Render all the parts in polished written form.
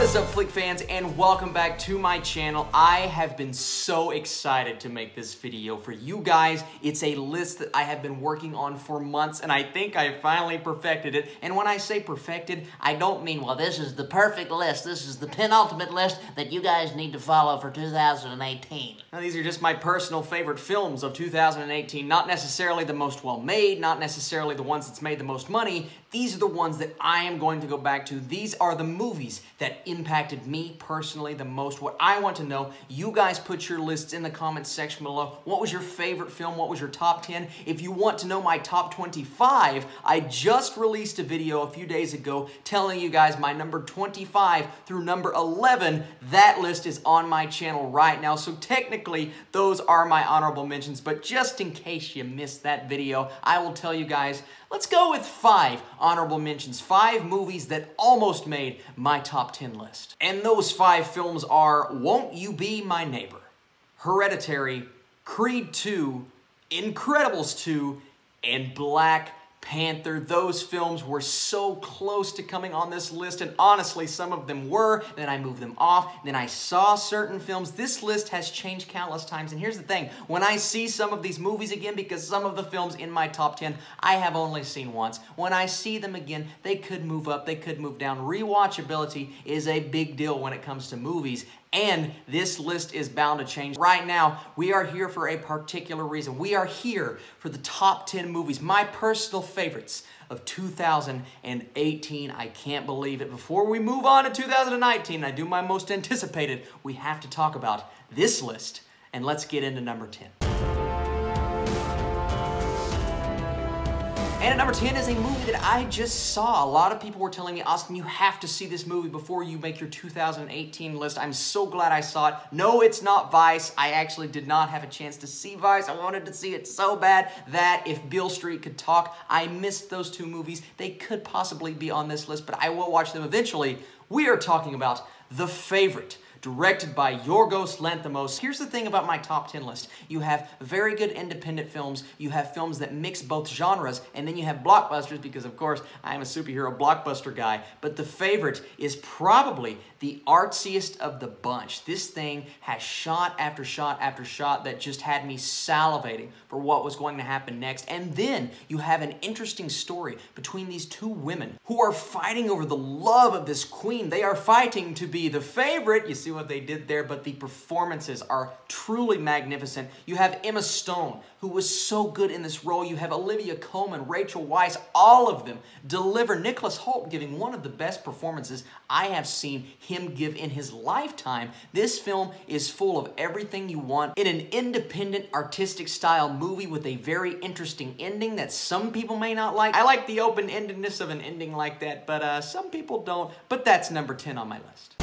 What is up, Flick fans, and welcome back to my channel. I have been so excited to make this video for you guys. It's a list that I have been working on for months, and I think I finally perfected it. And when I say perfected, I don't mean, well, this is the perfect list. This is the penultimate list that you guys need to follow for 2018. Now, these are just my personal favorite films of 2018. Not necessarily the most well-made, not necessarily the ones that's made the most money. These are the ones that I am going to go back to. These are the movies that impacted me personally the most. What I want to know, you guys put your lists in the comments section below. What was your favorite film? What was your top 10? If you want to know my top 25, I just released a video a few days ago telling you guys my number 25 through number 11. That list is on my channel right now. So technically, those are my honorable mentions. But just in case you missed that video, I will tell you guys, let's go with 5 honorable mentions. 5 movies that almost made my top 10 list. And those 5 films are Won't You Be My Neighbor, Hereditary, Creed 2, Incredibles 2, and Black Panther. Those films were so close to coming on this list, and honestly, some of them were, then I moved them off, then I saw certain films. This list has changed countless times, and here's the thing. When I see some of these movies again, because some of the films in my top 10 I have only seen once, when I see them again, they could move up, they could move down. Rewatchability is a big deal when it comes to movies, and this list is bound to change. Right now, we are here for a particular reason. We are here for the top 10 movies, my personal favorites of 2018. I can't believe it. Before we move on to 2019, I do my most anticipated, we have to talk about this list, and let's get into number 10. And at number 10 is a movie that I just saw. A lot of people were telling me, Austin, you have to see this movie before you make your 2018 list. I'm so glad I saw it. No, it's not Vice. I actually did not have a chance to see Vice. I wanted to see it so bad that if Beale Street Could Talk, I missed those 2 movies. They could possibly be on this list, but I will watch them eventually. We are talking about The Favorite, directed by Yorgos Lanthimos. Here's the thing about my top 10 list. You have very good independent films, you have films that mix both genres, and then you have blockbusters because, of course, I am a superhero blockbuster guy. But The Favorite is probably the artsiest of the bunch. This thing has shot after shot after shot that just had me salivating for what was going to happen next. And then you have an interesting story between these 2 women who are fighting over the love of this queen. They are fighting to be the favorite. You see what they did there, but the performances are truly magnificent. You have Emma Stone, who was so good in this role. You have Olivia Colman, Rachel Weisz, all of them deliver. Nicholas Hoult giving one of the best performances I have seen him give in his lifetime. This film is full of everything you want in an independent, artistic style movie with a very interesting ending that some people may not like. I like the open-endedness of an ending like that, but some people don't. But that's number 10 on my list.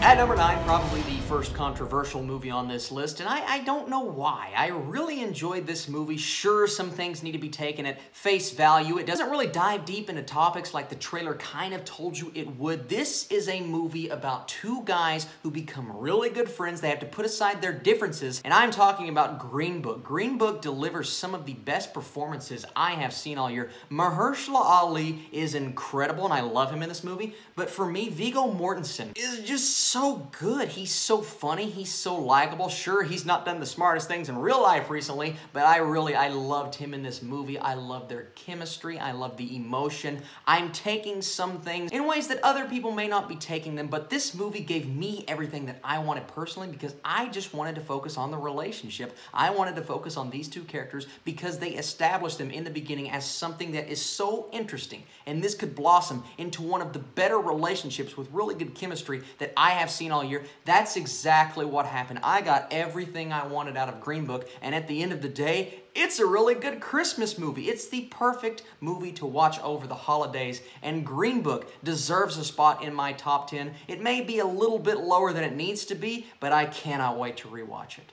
At number 9, probably the first controversial movie on this list, and I don't know why. I really enjoyed this movie. Sure, some things need to be taken at face value. It doesn't really dive deep into topics like the trailer kind of told you it would. This is a movie about 2 guys who become really good friends. They have to put aside their differences, and I'm talking about Green Book. Green Book delivers some of the best performances I have seen all year. Mahershala Ali is incredible, and I love him in this movie, but for me, Viggo Mortensen is just so good. He's so funny. He's so likable. Sure, he's not done the smartest things in real life recently, but I loved him in this movie. I love their chemistry. I love the emotion. I'm taking some things in ways that other people may not be taking them, but this movie gave me everything that I wanted personally because I just wanted to focus on the relationship. I wanted to focus on these 2 characters because they established them in the beginning as something that is so interesting, and this could blossom into one of the better relationships with really good chemistry that I have seen all year. That's exactly what happened. I got everything I wanted out of Green Book, and at the end of the day, it's a really good Christmas movie. It's the perfect movie to watch over the holidays, and Green Book deserves a spot in my top 10. It may be a little bit lower than it needs to be, but I cannot wait to rewatch it.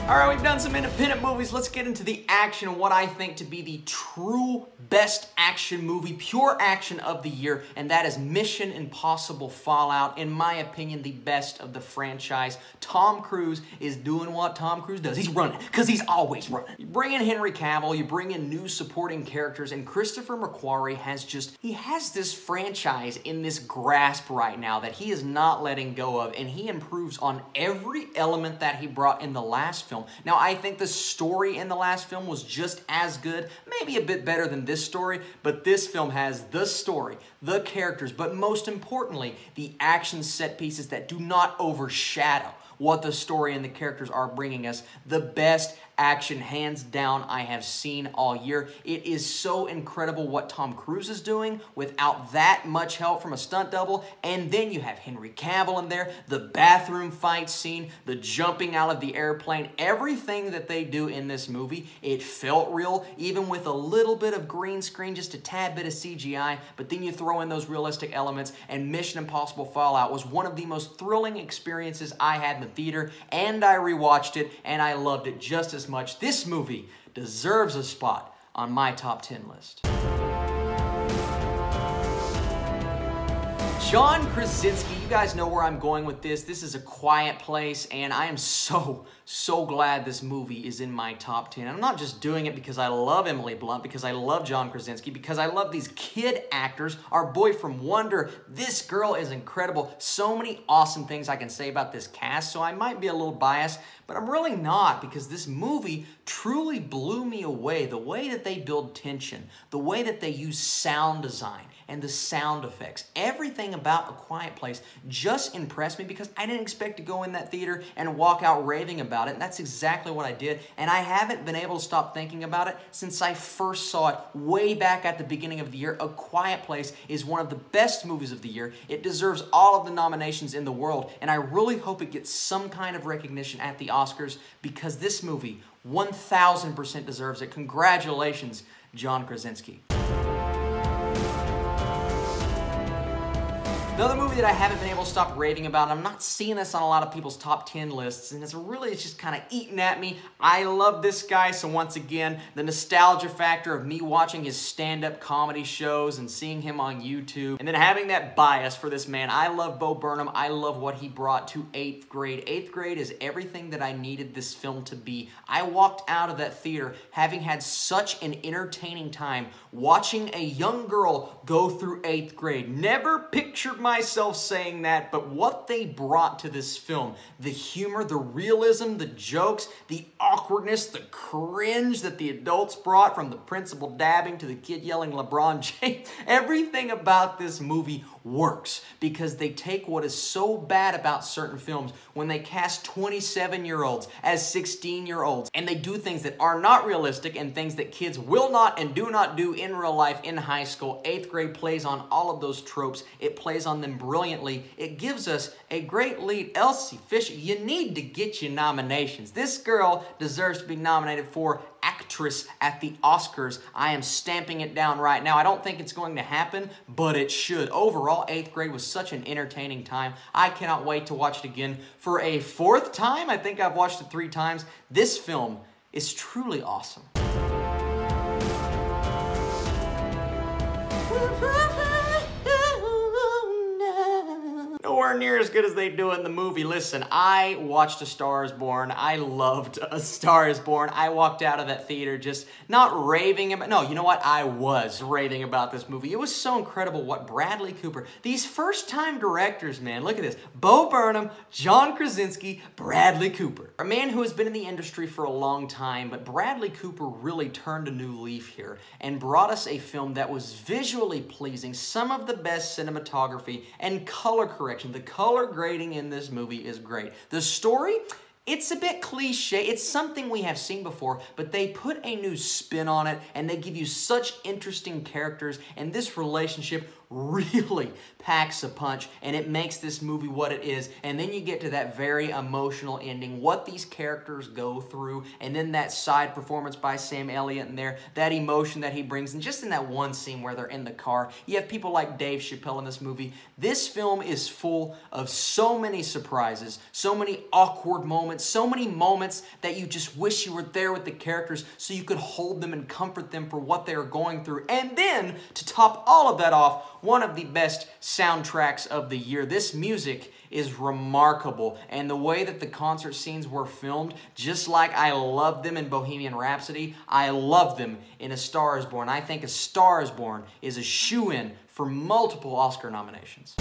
All right, we've done some independent movies. Let's get into the action and what I think to be the true best action movie, pure action of the year, and that is Mission Impossible Fallout. In my opinion, the best of the franchise. Tom Cruise is doing what Tom Cruise does. He's running, because he's always running. You bring in Henry Cavill, you bring in new supporting characters, and Christopher McQuarrie he has this franchise in this grasp right now that he is not letting go of, and he improves on every element that he brought in the last film. Now, I think the story in the last film was just as good, maybe a bit better than this story, but this film has the story, the characters, but most importantly, the action set pieces that do not overshadow what the story and the characters are bringing us. The best action, hands down, I have seen all year. It is so incredible what Tom Cruise is doing without that much help from a stunt double. And then you have Henry Cavill in there, the bathroom fight scene, the jumping out of the airplane, everything that they do in this movie, it felt real, even with a little bit of green screen, just a tad bit of CGI, but then you throw in those realistic elements, and Mission Impossible Fallout was one of the most thrilling experiences I had in the theater, and I rewatched it, and I loved it just as much. This movie deserves a spot on my top 10 list. John Krasinski, you guys know where I'm going with this. This is A Quiet Place, and I am so glad this movie is in my top 10. I'm not just doing it because I love Emily Blunt, because I love John Krasinski, because I love these kid actors. Our boy from Wonder, this girl is incredible. So many awesome things I can say about this cast, so I might be a little biased, but I'm really not, because this movie truly blew me away. The way that they build tension, the way that they use sound design, and the sound effects. Everything about A Quiet Place just impressed me, because I didn't expect to go in that theater and walk out raving about it, and that's exactly what I did, and I haven't been able to stop thinking about it since I first saw it way back at the beginning of the year. A Quiet Place is one of the best movies of the year. It deserves all of the nominations in the world, and I really hope it gets some kind of recognition at the Oscars, because this movie 1000% deserves it. Congratulations, John Krasinski. Another movie that I haven't been able to stop raving about, and I'm not seeing this on a lot of people's top 10 lists, and it's just kind of eating at me. I love this guy, so once again, the nostalgia factor of me watching his stand-up comedy shows and seeing him on YouTube, and then having that bias for this man. I love Bo Burnham. I love what he brought to 8th Grade. 8th Grade is everything that I needed this film to be. I walked out of that theater having had such an entertaining time watching a young girl go through 8th grade. Never pictured myself saying that, but what they brought to this film, the humor, the realism, the jokes, the awkwardness, the cringe that the adults brought, from the principal dabbing to the kid yelling LeBron James, everything about this movie works, because they take what is so bad about certain films when they cast 27-year-olds as 16-year-olds, and they do things that are not realistic and things that kids will not and do not do in real life in high school. 8th Grade plays on all of those tropes. It plays on them brilliantly. It gives us a great lead. Elsie Fisher, you need to get your nominations. This girl deserves to be nominated for Actress at the Oscars. I am stamping it down right now. I don't think it's going to happen, but it should. Overall, 8th Grade was such an entertaining time. I cannot wait to watch it again for a 4th time. I think I've watched it 3 times. This film is truly awesome. Nowhere near as good as they do in the movie. Listen, I watched A Star is Born. I loved A Star is Born. I walked out of that theater just not raving about, no, you know what? I was raving about this movie. It was so incredible what Bradley Cooper, these first-time directors, man, look at this. Bo Burnham, John Krasinski, Bradley Cooper. A man who has been in the industry for a long time, but Bradley Cooper really turned a new leaf here and brought us a film that was visually pleasing, some of the best cinematography, and color correction. The color grading in this movie is great. The story, it's a bit cliche. It's something we have seen before, but they put a new spin on it, and they give you such interesting characters, and this relationship really packs a punch, and it makes this movie what it is. And then you get to that very emotional ending, what these characters go through, and then that side performance by Sam Elliott in there, that emotion that he brings, and just in that one scene where they're in the car, you have people like Dave Chappelle in this movie. This film is full of so many surprises, so many awkward moments, so many moments that you just wish you were there with the characters so you could hold them and comfort them for what they are going through. And then, to top all of that off, one of the best soundtracks of the year. This music is remarkable, and the way that the concert scenes were filmed, just like I love them in Bohemian Rhapsody, I love them in A Star Is Born. I think A Star Is Born is a shoo-in for multiple Oscar nominations.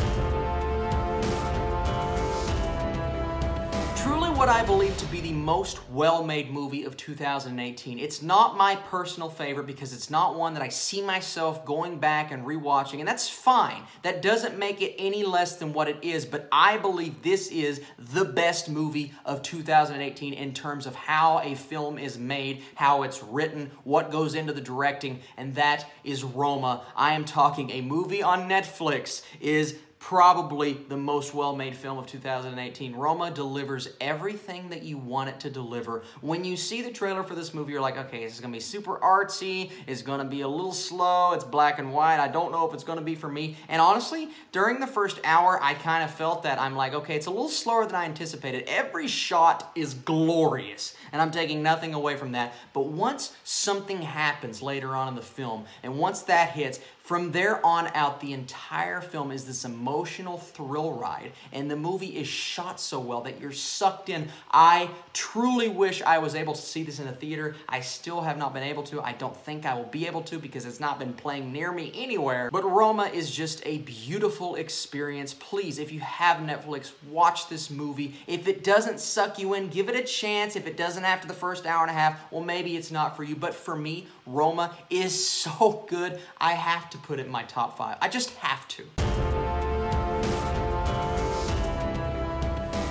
Truly what I believe to be the most well-made movie of 2018. It's not my personal favorite because it's not one that I see myself going back and rewatching, and that's fine. That doesn't make it any less than what it is, but I believe this is the best movie of 2018 in terms of how a film is made, how it's written, what goes into the directing, and that is Roma. I am talking a movie on Netflix is probably the most well-made film of 2018. Roma delivers everything that you want it to deliver. When you see the trailer for this movie, you're like, okay, this is gonna be super artsy, it's gonna be a little slow, it's black and white, I don't know if it's gonna be for me. And honestly, during the first hour, I kind of felt that. I'm like, okay, it's a little slower than I anticipated. Every shot is glorious, and I'm taking nothing away from that. But once something happens later on in the film, and once that hits, from there on out, the entire film is this emotional thrill ride, and the movie is shot so well that you're sucked in. I truly wish I was able to see this in a theater. I still have not been able to. I don't think I will be able to because it's not been playing near me anywhere. But Roma is just a beautiful experience. Please, if you have Netflix, watch this movie. If it doesn't suck you in, give it a chance. If it doesn't after the first hour and a half, well, maybe it's not for you. But for me, Roma is so good, I have to put it in my top 5. I just have to.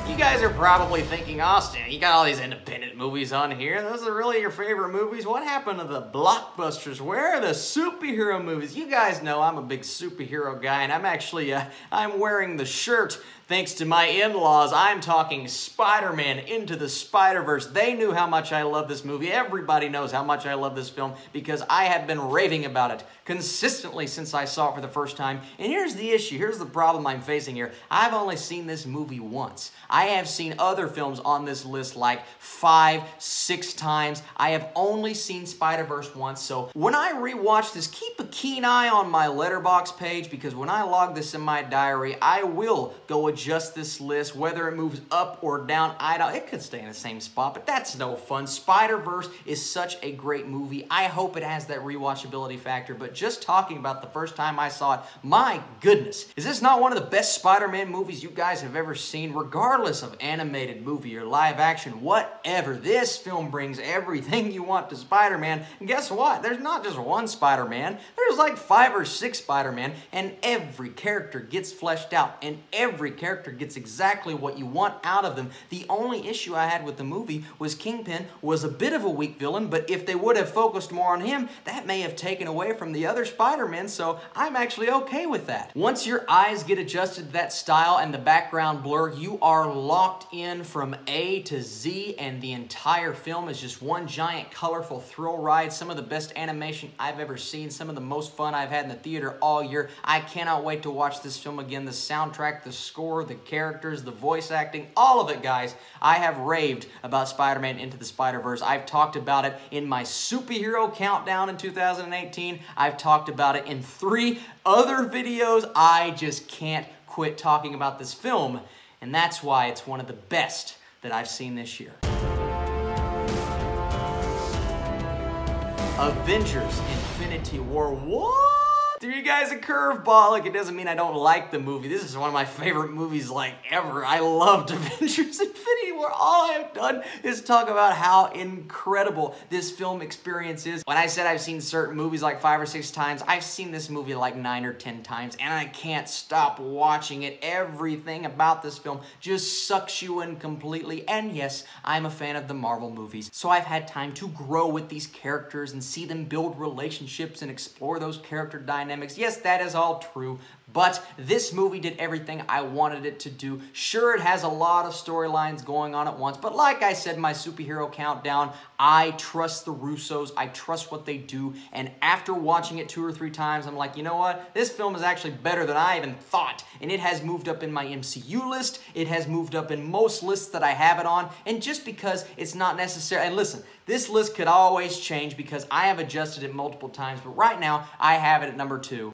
You guys are probably thinking, Austin, you got all these independent movies on here. Those are really your favorite movies? What happened to the blockbusters? Where are the superhero movies? You guys know I'm a big superhero guy, and I'm actually, I'm wearing the shirt thanks to my in-laws. I'm talking Spider-Man Into the Spider-Verse. They knew how much I love this movie. Everybody knows how much I love this film because I have been raving about it consistently since I saw it for the first time. And here's the issue. Here's the problem I'm facing here. I've only seen this movie once. I have seen other films on this list like 5, 6 times. I have only seen Spider-Verse once, so when I rewatch this, keep a keen eye on my Letterboxd page because when I log this in my diary, I will go adjust this list, whether it moves up or down. It could stay in the same spot, but that's no fun. Spider-Verse is such a great movie. I hope it has that rewatchability factor, but just talking about the first time I saw it, my goodness, is this not one of the best Spider-Man movies you guys have ever seen? Regardless of animated movie or live action, whatever, this film brings everything you want to Spider-Man. And guess what? There's not just one Spider-Man. There's like 5 or 6 Spider-Man, and every character gets fleshed out, and every character gets exactly what you want out of them. The only issue I had with the movie was Kingpin was a bit of a weak villain, but if they would have focused more on him, that may have taken away from the other Spider-Man, so I'm actually okay with that. Once your eyes get adjusted to that style and the background blur, you are locked in from A to Z, and the entire film is just one giant colorful thrill ride. Some of the best animation I've ever seen, some of the most fun I've had in the theater all year. I cannot wait to watch this film again. The soundtrack, the score, the characters, the voice acting, all of it, guys. I have raved about Spider-Man Into the Spider-Verse. I've talked about it in my superhero countdown in 2018. I've talked about it in 3 other videos. I just can't quit talking about this film, and that's why it's one of the best that I've seen this year. Avengers Infinity War. What? Threw you guys a curveball. Like, it doesn't mean I don't like the movie. This is one of my favorite movies like ever. I loved Avengers Infinity War. All I have done is talk about how incredible this film experience is. When I said I've seen certain movies like 5 or 6 times, I've seen this movie like 9 or 10 times, and I can't stop watching it. Everything about this film just sucks you in completely. And yes, I'm a fan of the Marvel movies, so I've had time to grow with these characters and see them build relationships and explore those character dynamics dynamics. Yes, that is all true, but this movie did everything I wanted it to do. Sure, it has a lot of storylines going on at once, but like I said, my superhero countdown, I trust the Russos, I trust what they do, and after watching it 2 or 3 times, I'm like, you know what? This film is actually better than I even thought, and it has moved up in my MCU list, it has moved up in most lists that I have it on, and just because it's not necessary, and listen, this list could always change because I have adjusted it multiple times, but right now, I have it at number 2.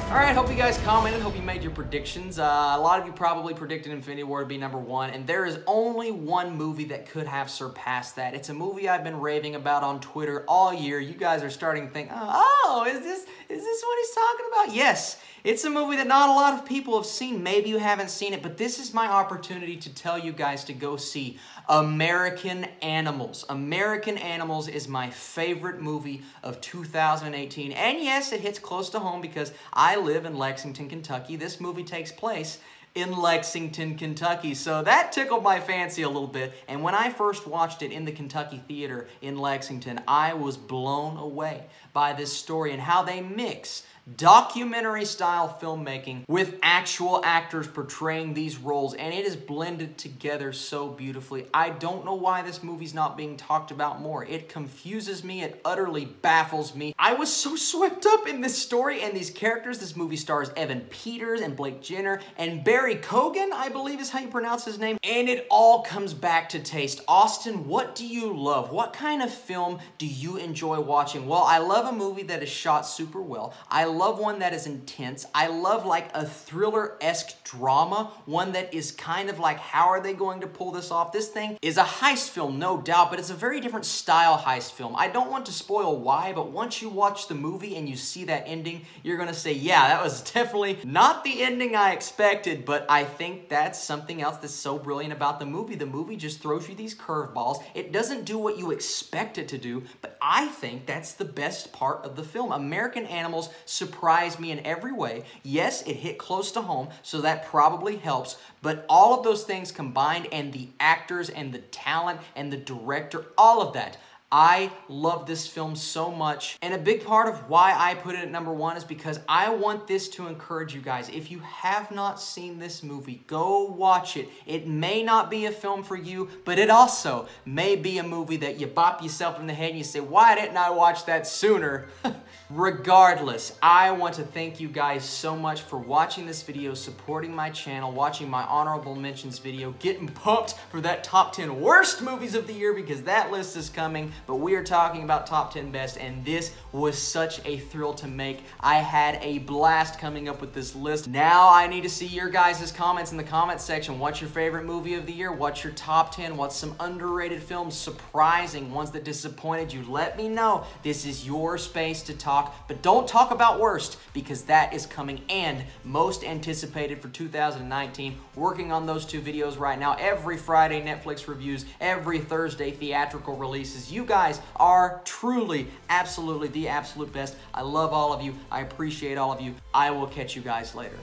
Alright, hope you guys commented, hope you made your predictions. A lot of you probably predicted Infinity War to be number 1, and there is only one movie that could have surpassed that. It's a movie I've been raving about on Twitter all year. You guys are starting to think, oh, is this what he's talking about? Yes, it's a movie that not a lot of people have seen. Maybe you haven't seen it, but this is my opportunity to tell you guys to go see American Animals. American Animals is my favorite movie of 2018. And yes, it hits close to home because I live in Lexington, Kentucky. This movie takes place in Lexington, Kentucky. So that tickled my fancy a little bit. And when I first watched it in the Kentucky Theater in Lexington, I was blown away by this story and how they mix documentary-style filmmaking with actual actors portraying these roles, and it is blended together so beautifully. I don't know why this movie's not being talked about more. It confuses me. It utterly baffles me. I was so swept up in this story and these characters. This movie stars Evan Peters and Blake Jenner and Barry Keoghan, I believe is how you pronounce his name, and it all comes back to taste. Austin, what do you love? What kind of film do you enjoy watching? Well, I love a movie that is shot super well. I love one that is intense. I love like a thriller-esque drama, one that is kind of like, how are they going to pull this off? This thing is a heist film, no doubt, but it's a very different style heist film. I don't want to spoil why, but once you watch the movie and you see that ending, you're gonna say, yeah, that was definitely not the ending I expected, but I think that's something else that's so brilliant about the movie. The movie just throws you these curveballs. It doesn't do what you expect it to do, but I think that's the best part of the film. American Animals surprised me in every way. Yes, it hit close to home, so that probably helps, but all of those things combined, and the actors and the talent and the director, all of that, I love this film so much, and a big part of why I put it at number 1 is because I want this to encourage you guys. If you have not seen this movie, go watch it. It may not be a film for you, but it also may be a movie that you bop yourself in the head and you say, why didn't I watch that sooner? Regardless, I want to thank you guys so much for watching this video, supporting my channel, watching my honorable mentions video, getting pumped for that top 10 worst movies of the year because that list is coming, but we are talking about top 10 best, and this was such a thrill to make. I had a blast coming up with this list. Now I need to see your guys' comments in the comment section. What's your favorite movie of the year? What's your top 10? What's some underrated films, surprising, ones that disappointed you? Let me know. This is your space to talk. But don't talk about worst because that is coming, and most anticipated for 2019. Working on those 2 videos right now. Every Friday Netflix reviews, every Thursday theatrical releases. You guys are truly, absolutely the absolute best. I love all of you. I appreciate all of you. I will catch you guys later.